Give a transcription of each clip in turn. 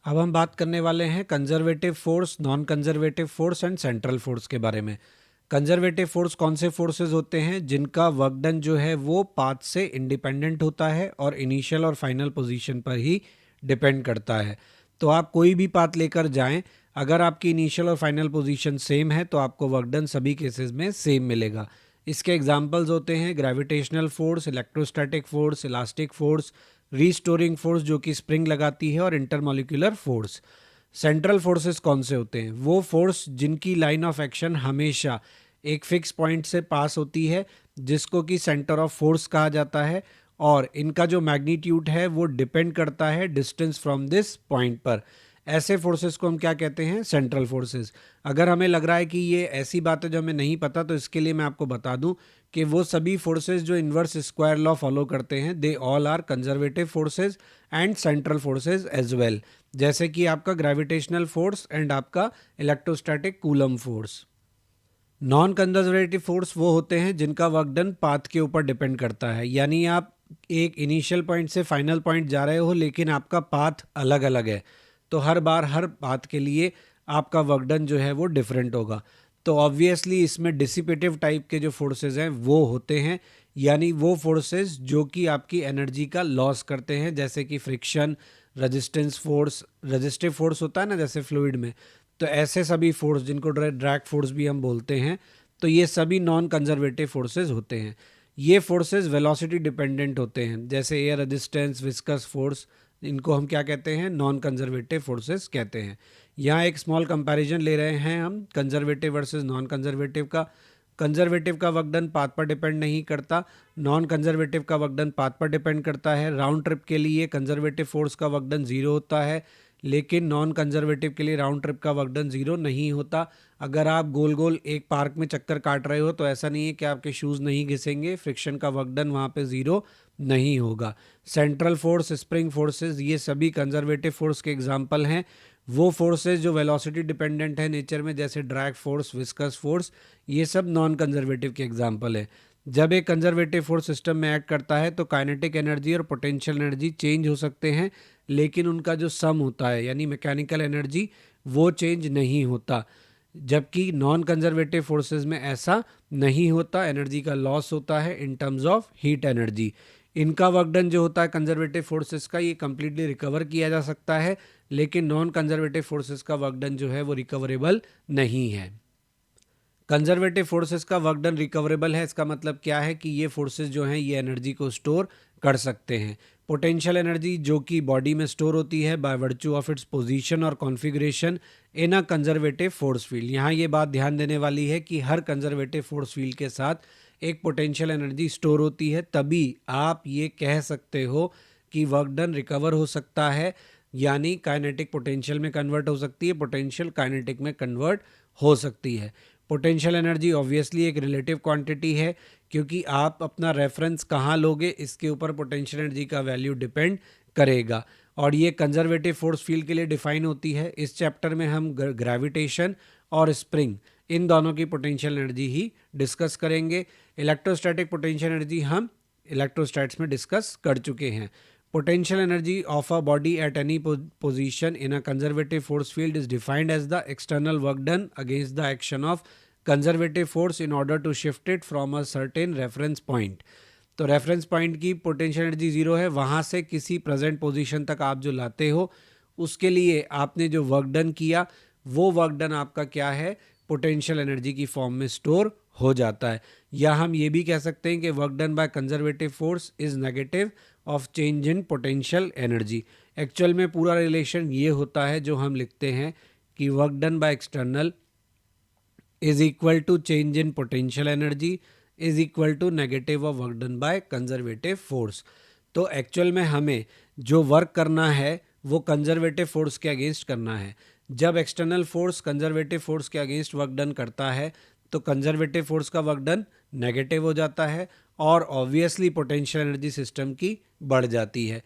अब हम बात करने वाले हैं conservative force, non conservative force and central force के बारे में। कंजर्वेटिव फोर्स कौन से फोर्सेस होते हैं जिनका वर्क डन जो है वो पाथ से इंडिपेंडेंट होता है और इनिशियल और फाइनल पोजीशन पर ही डिपेंड करता है। तो आप कोई भी पाथ लेकर जाएं, अगर आपकी इनिशियल और फाइनल पोजीशन सेम है तो आपको वर्क डन सभी केसेस में सेम मिलेगा। इसके एग्जांपल्स होते हैं gravitational force, electrostatic force, elastic force, restoring force जो कि स्प्रिंग लगाती है, और इंटरमोलिकुलर फोर्स। सेंट्रल फोर्सेस कौन से होते हैं? वो फोर्स जिनकी लाइन ऑफ एक्शन हमेशा एक फिक्स पॉइंट से पास होती है, जिसको कि सेंटर ऑफ फोर्स कहा जाता है, और इनका जो मैग्नीट्यूड है वो डिपेंड करता है डिस्टेंस फ्रॉम दिस पॉइंट पर। ऐसे फोर्सेस को हम क्या कहते हैं? Central forces. अगर हमें लग रहा है कि ये ऐसी बात है जो हमें नहीं पता, तो इसके लिए मैं आपको बता दूं कि वो सभी फोर्सेस जो इन्वर्स स्क्वायर लॉ फॉलो करते हैं, they all are conservative forces and central forces as well. जैसे कि आपका ग्रेविटेशनल फोर्स एंड आपका electrostatic Coulomb force. Non conservative force वो होते हैं जिनका वर्क डन पाथ के ऊपर डिपेंड करता है, यानी आप एक इनिशियल पॉइंट से फाइनल पॉइंट जा रहे हो लेकिन आपका पाथ अलग अलग है, तो हर बार हर पाथ के लिए आपका वर्क डन जो है वो डिफरेंट होगा। तो ऑब्वियसली इसमें डिसिपेटिव टाइप के जो फोर्सेस हैं वो होते हैं, यानी वो फोर्सेस जो कि आपकी एनर्जी का लॉस करते हैं, जैसे कि friction, resistance force, resistive force होता है ना जैसे फ्लूइड में। तो ऐसे सभी फोर्स जिनको ड्रैग फोर्स भी हम बोलते हैं, तो ये सभी नॉन कंजर्वेटिव फोर्सेस होते हैं। ये फोर्सेस वेलोसिटी डिपेंडेंट होते हैं, जैसे एयर रेजिस्टेंस, विस्कस फोर्स, इनको हम क्या कहते हैं? नॉन कंजर्वेटिव फोर्सेस कहते हैं। यहाँ एक स्मॉल कंपैरिजन ले रहे हैं हम कंजर्वेटिव वर्सेस नॉन कंजर्वेटिव का। कंजर्वेटिव का वर्क डन पाथ पर डिपेंड नहीं करता, नॉन कंजर्वेटिव का वर्क डन पाथ पर डिपेंड करता है। राउंड ट्रिप के लिए कंजर्वेटिव फोर्स का वर्क डन जीरो होता है, लेकिन नॉन कंजर्वेटिव के लिए राउंड ट्रिप का वर्क डन जीरो नहीं होता। अगर आप गोल गोल एक पार्क में चक्कर काट रहे हो तो ऐसा नहीं है कि आपके शूज़ नहीं घिसेंगे, फ्रिक्शन का वर्क डन वहाँ पे ज़ीरो नहीं होगा। सेंट्रल फोर्स, स्प्रिंग फोर्सेस, ये सभी कंजर्वेटिव फोर्स के एग्जाम्पल हैं। वो फोर्सेस जो वेलोसिटी डिपेंडेंट है नेचर में, जैसे ड्रैग फोर्स, विस्कस फोर्स, ये सब नॉन कंजर्वेटिव के एग्जाम्पल है। जब एक कंजर्वेटिव फोर्स सिस्टम में एक्ट करता है तो काइनेटिक एनर्जी और पोटेंशियल एनर्जी चेंज हो सकते हैं, लेकिन उनका जो सम होता है यानी मैकेनिकल एनर्जी, वो चेंज नहीं होता। जबकि नॉन कंजर्वेटिव फोर्सेस में ऐसा नहीं होता, एनर्जी का लॉस होता है in terms of heat energy. इनका वर्क डन जो होता है कंजर्वेटिव फोर्सेस का, ये कंप्लीटली रिकवर किया जा सकता है, लेकिन नॉन कंजर्वेटिव फोर्सेस का वर्क डन जो है वो रिकवरेबल नहीं है। कंजर्वेटिव फोर्सेस का वर्क डन रिकवरेबल है, इसका मतलब क्या है कि ये फोर्सेस जो हैं ये एनर्जी को स्टोर कर सकते हैं। पोटेंशियल एनर्जी जो कि बॉडी में स्टोर होती है by virtue of its position और configuration in a conservative force field. यहाँ ये बात ध्यान देने वाली है कि हर कंजर्वेटिव फोर्स फील्ड के साथ एक पोटेंशियल एनर्जी स्टोर होती है, तभी आप ये कह सकते हो कि वर्क डन रिकवर हो सकता है, यानी काइनेटिक पोटेंशियल में कन्वर्ट हो सकती है, पोटेंशियल काइनेटिक में कन्वर्ट हो सकती है। पोटेंशियल एनर्जी ऑब्वियसली एक रिलेटिव क्वांटिटी है, क्योंकि आप अपना रेफरेंस कहाँ लोगे इसके ऊपर पोटेंशियल एनर्जी का वैल्यू डिपेंड करेगा, और ये कंजर्वेटिव फोर्स फील्ड के लिए डिफाइन होती है। इस चैप्टर में हम ग्रेविटेशन और स्प्रिंग, इन दोनों की पोटेंशियल एनर्जी ही डिस्कस करेंगे। इलेक्ट्रोस्टैटिक पोटेंशियल एनर्जी हम इलेक्ट्रोस्टैट्स में डिस्कस कर चुके हैं। Potential energy of a body at any position in a conservative force field is defined as the external work done against the action of conservative force in order to shift it from a certain reference point. तो reference point की potential energy zero है, वहाँ से किसी present position तक आप जो लाते हो उसके लिए आपने जो वर्क डन किया, वो वर्क डन आपका क्या है? पोटेंशियल एनर्जी की फॉर्म में स्टोर हो जाता है। या हम ये भी कह सकते हैं कि work done by conservative force is negative of change in potential energy. Actual में पूरा रिलेशन ये होता है जो हम लिखते हैं कि work done by external is equal to change in potential energy is equal to negative of work done by conservative force. तो एक्चुअल में हमें जो वर्क करना है वो कंजर्वेटिव फोर्स के अगेंस्ट करना है। जब एक्सटर्नल फोर्स कंजर्वेटिव फोर्स के अगेंस्ट वर्क डन करता है तो कंजर्वेटिव फोर्स का वर्क डन नेगेटिव हो जाता है, और ऑब्वियसली पोटेंशियल एनर्जी सिस्टम की बढ़ जाती है।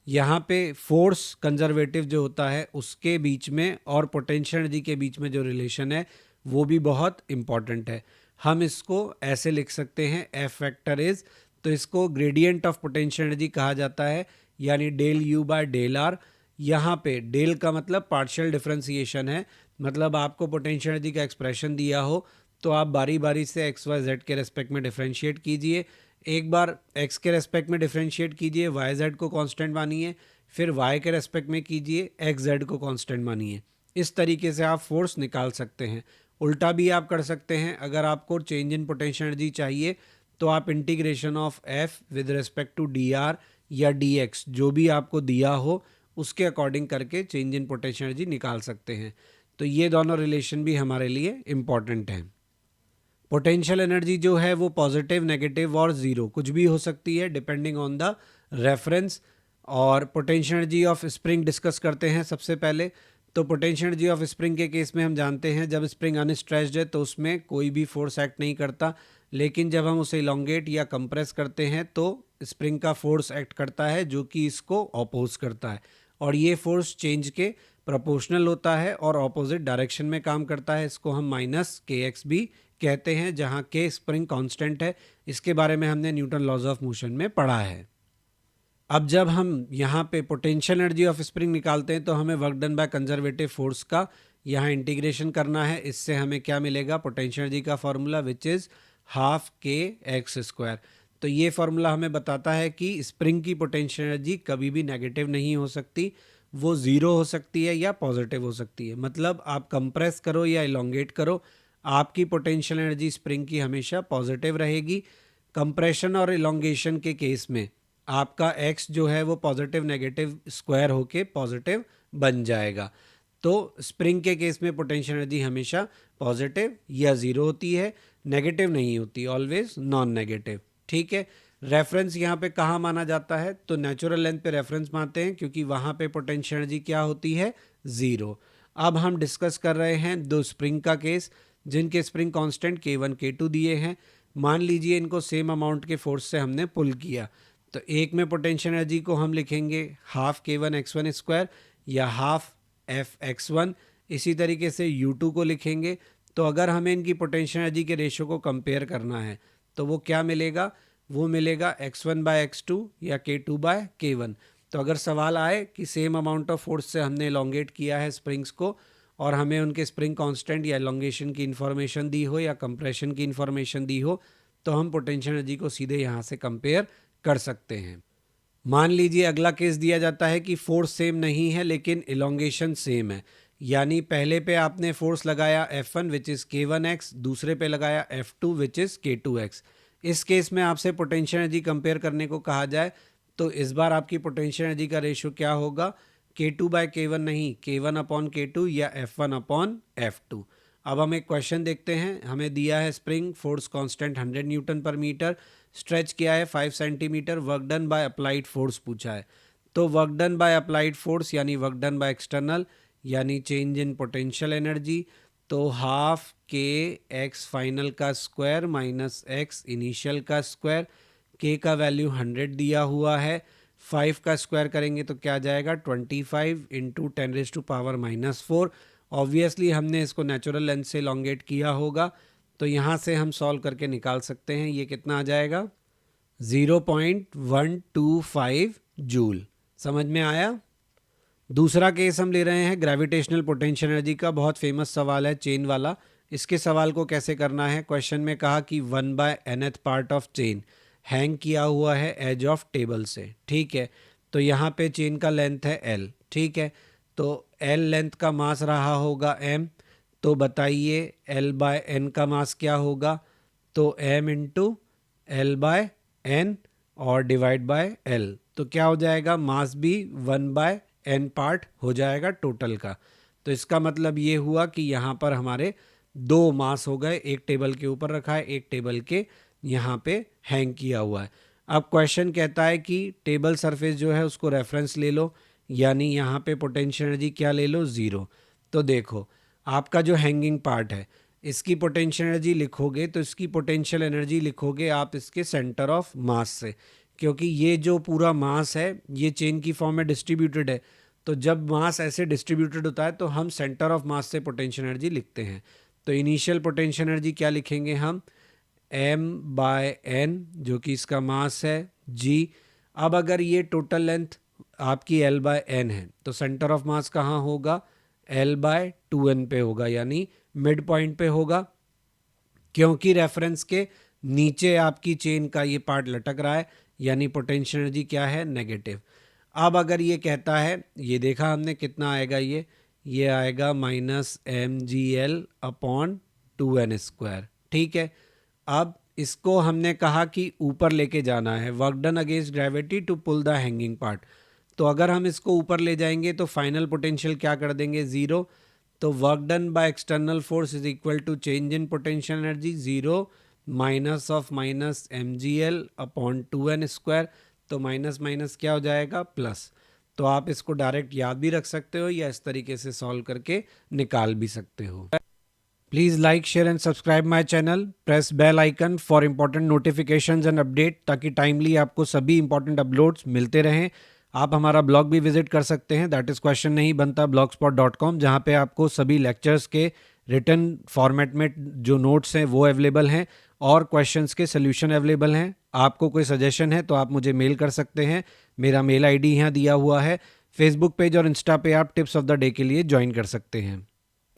यहाँ पे फोर्स कंजर्वेटिव जो होता है उसके बीच में और पोटेंशियल एनर्जी के बीच में जो रिलेशन है वो भी बहुत इंपॉर्टेंट है। हम इसको ऐसे लिख सकते हैं, एफ वेक्टर इज, तो इसको ग्रेडियंट ऑफ पोटेंशियल एनर्जी कहा जाता है, यानी del U by del R. यहाँ पे डेल का मतलब पार्शियल डिफरेंशिएशन है, मतलब आपको पोटेंशियल एनर्जी का एक्सप्रेशन दिया हो तो आप बारी बारी से एक्स वाई जेड के रेस्पेक्ट में डिफरेंशिएट कीजिए। एक बार एक्स के रेस्पेक्ट में डिफरेंशिएट कीजिए, वाई जेड को कांस्टेंट मानिए, फिर वाई के रेस्पेक्ट में कीजिए, एक्स जेड को कांस्टेंट मानिए। इस तरीके से आप फोर्स निकाल सकते हैं। उल्टा भी आप कर सकते हैं, अगर आपको चेंज इन पोटेंशियल एनर्जी चाहिए तो आप integration of F with respect to D R या डी एक्स जो भी आपको दिया हो उसके अकॉर्डिंग करके चेंज इन पोटेंशियल एनर्जी निकाल सकते हैं। तो ये दोनों रिलेशन भी हमारे लिए इम्पॉर्टेंट हैं। पोटेंशियल एनर्जी जो है वो पॉजिटिव, नेगेटिव और ज़ीरो कुछ भी हो सकती है डिपेंडिंग ऑन द रेफरेंस। और potential energy of spring discuss करते हैं सबसे पहले। तो पोटेंशियल एनर्जी ऑफ स्प्रिंग के केस में हम जानते हैं जब स्प्रिंग अनस्ट्रेच्ड है तो उसमें कोई भी फोर्स एक्ट नहीं करता, लेकिन जब हम उसे इलोंगेट या कंप्रेस करते हैं तो स्प्रिंग का फोर्स एक्ट करता है जो कि इसको अपोज करता है, और ये फोर्स चेंज के प्रोपोर्शनल होता है और ऑपोजिट डायरेक्शन में काम करता है। इसको हम माइनस के एक्स भी कहते हैं, जहाँ के स्प्रिंग कांस्टेंट है। इसके बारे में हमने न्यूटन लॉज ऑफ मोशन में पढ़ा है। अब जब हम यहाँ पे पोटेंशियल एनर्जी ऑफ स्प्रिंग निकालते हैं तो हमें work done by conservative force का यहाँ इंटीग्रेशन करना है। इससे हमें क्या मिलेगा, पोटेंशियल एनर्जी का फॉर्मूला विच इज़ हाफ के एक्स स्क्वायर। तो ये फॉर्मूला हमें बताता है कि स्प्रिंग की पोटेंशियल एनर्जी कभी भी नेगेटिव नहीं हो सकती, वो ज़ीरो हो सकती है या पॉजिटिव हो सकती है। मतलब आप कंप्रेस करो या इलोंगेट करो, आपकी पोटेंशियल एनर्जी स्प्रिंग की हमेशा पॉजिटिव रहेगी। कंप्रेशन और इलोंगेशन के केस में आपका x जो है वो पॉजिटिव नेगेटिव स्क्वायर होके पॉजिटिव बन जाएगा। तो स्प्रिंग के केस में पोटेंशियल एनर्जी हमेशा पॉजिटिव या ज़ीरो होती है, नेगेटिव नहीं होती, ऑलवेज नॉन नेगेटिव। ठीक है। रेफरेंस यहाँ पे कहाँ माना जाता है, तो नेचुरल लेंथ पे रेफरेंस मानते हैं क्योंकि वहाँ पे पोटेंशियल एनर्जी क्या होती है, ज़ीरो। अब हम डिस्कस कर रहे हैं दो स्प्रिंग का केस जिनके स्प्रिंग कांस्टेंट K1 K2 दिए हैं। मान लीजिए इनको सेम अमाउंट के फोर्स से हमने पुल किया, तो एक में पोटेंशियल एनर्जी को हम लिखेंगे हाफ K1 x1 स्क्वायर या हाफ एफ x1। इसी तरीके से U2 को लिखेंगे। तो अगर हमें इनकी पोटेंशियल एनर्जी के रेशियो को कंपेयर करना है तो वो क्या मिलेगा, वो मिलेगा x1 बाय x2 या K2 बाय K1। तो अगर सवाल आए कि सेम अमाउंट ऑफ फोर्स से हमने एलोंगेट किया है स्प्रिंग्स को और हमें उनके स्प्रिंग कांस्टेंट या एलोंगेशन की इन्फॉर्मेशन दी हो या कंप्रेशन की इन्फॉर्मेशन दी हो, तो हम पोटेंशियल एनर्जी को सीधे यहाँ से कंपेयर कर सकते हैं। मान लीजिए अगला केस दिया जाता है कि फोर्स सेम नहीं है लेकिन इलोंगेशन सेम है, यानी पहले पे आपने फोर्स लगाया F1 विच इज़ K1x, दूसरे पे लगाया F2 विच इज़ K2x। इस केस में आपसे पोटेंशियल एनर्जी कंपेयर करने को कहा जाए तो इस बार आपकी पोटेंशियल एनर्जी का रेशियो क्या होगा, K2 बाय K1 नहीं, K1 अपॉन K2 या F1 अपॉन F2। अब हम एक क्वेश्चन देखते हैं। हमें दिया है स्प्रिंग फोर्स कांस्टेंट 100 न्यूटन पर मीटर, स्ट्रेच किया है 5 centimetre, work done by applied force पूछा है। तो work done by applied force यानी वर्क डन बाय एक्सटर्नल यानी चेंज इन पोटेंशियल एनर्जी, तो हाफ के एक्स फाइनल का स्क्वायर माइनस एक्स इनिशियल का स्क्वायर। के का वैल्यू 100 दिया हुआ है, 5 का स्क्वायर करेंगे तो क्या जाएगा 25 इंटू 10⁻⁻⁴। ऑब्वियसली हमने इसको नेचुरल लेंथ से एलोंगेट किया होगा, तो यहाँ से हम सॉल्व करके निकाल सकते हैं। ये कितना आ जाएगा 0.125 जूल। समझ में आया। दूसरा केस हम ले रहे हैं ग्रेविटेशनल पोटेंशियल एनर्जी का। बहुत फेमस सवाल है चेन वाला। इसके सवाल को कैसे करना है, क्वेश्चन में कहा कि 1/nth part of chain hang किया हुआ है एज ऑफ टेबल से। ठीक है। तो यहाँ पे चेन का लेंथ है L। ठीक है। तो L लेंथ का मास रहा होगा m। तो बताइए L/n का मास क्या होगा, तो m इंटू L/n और डिवाइड बाय L। तो क्या हो जाएगा, मास भी 1/n पार्ट हो जाएगा टोटल का। तो इसका मतलब ये हुआ कि यहाँ पर हमारे दो मास हो गए, एक टेबल के ऊपर रखा है, एक टेबल के यहाँ पे हैंग किया हुआ है। अब क्वेश्चन कहता है कि टेबल सरफेस जो है उसको रेफरेंस ले लो, यानी यहाँ पे पोटेंशियल एनर्जी क्या ले लो, ज़ीरो। तो देखो आपका जो हैंगिंग पार्ट है इसकी पोटेंशियल एनर्जी लिखोगे तो इसकी पोटेंशियल एनर्जी लिखोगे आप इसके सेंटर ऑफ मास से, क्योंकि ये जो पूरा मास है ये चेन की फॉर्म में डिस्ट्रीब्यूटेड है। तो जब मास ऐसे डिस्ट्रीब्यूटेड होता है तो हम सेंटर ऑफ मास से पोटेंशियल एनर्जी लिखते हैं। तो इनिशियल पोटेंशियल एनर्जी क्या लिखेंगे हम, m/n जो कि इसका मास है g। अब अगर ये टोटल लेंथ आपकी L बाय एन है, तो सेंटर ऑफ मास कहाँ होगा, L बाय 2n पे होगा, यानी मिड पॉइंट पे होगा, क्योंकि रेफरेंस के नीचे आपकी चेन का ये पार्ट लटक रहा है, यानी पोटेंशियल एनर्जी क्या है, नेगेटिव। अब अगर ये कहता है, ये देखा हमने कितना आएगा, ये आएगा -mgl/2n²। ठीक है, अब इसको हमने कहा कि ऊपर लेके जाना है, work done against gravity to pull the hanging part. तो अगर हम इसको ऊपर ले जाएंगे तो फाइनल पोटेंशियल क्या कर देंगे, 0। तो work done by external force is equal to change in potential energy, 0 minus of minus mgl/2n²। तो माइनस माइनस क्या हो जाएगा, प्लस। तो आप इसको डायरेक्ट याद भी रख सकते हो या इस तरीके से सॉल्व करके निकाल भी सकते हो। Please like, share and subscribe my channel. Press bell icon for important notifications and update, ताकि टाइमली आपको सभी इंपॉर्टेंट अपलोड्स मिलते रहें। आप हमारा ब्लॉग भी विजिट कर सकते हैं, दैट इज़ क्वेश्चन नहीं बनता blogspot.com, जहाँ पे आपको सभी लेक्चर्स के रिटन फॉर्मेट में जो नोट्स हैं वो अवेलेबल हैं और क्वेश्चंस के सोल्यूशन अवेलेबल हैं। आपको कोई सजेशन है तो आप मुझे मेल कर सकते हैं, मेरा मेल आईडी यहाँ दिया हुआ है। फेसबुक पेज और इंस्टा पे आप टिप्स ऑफ द डे के लिए ज्वाइन कर सकते हैं।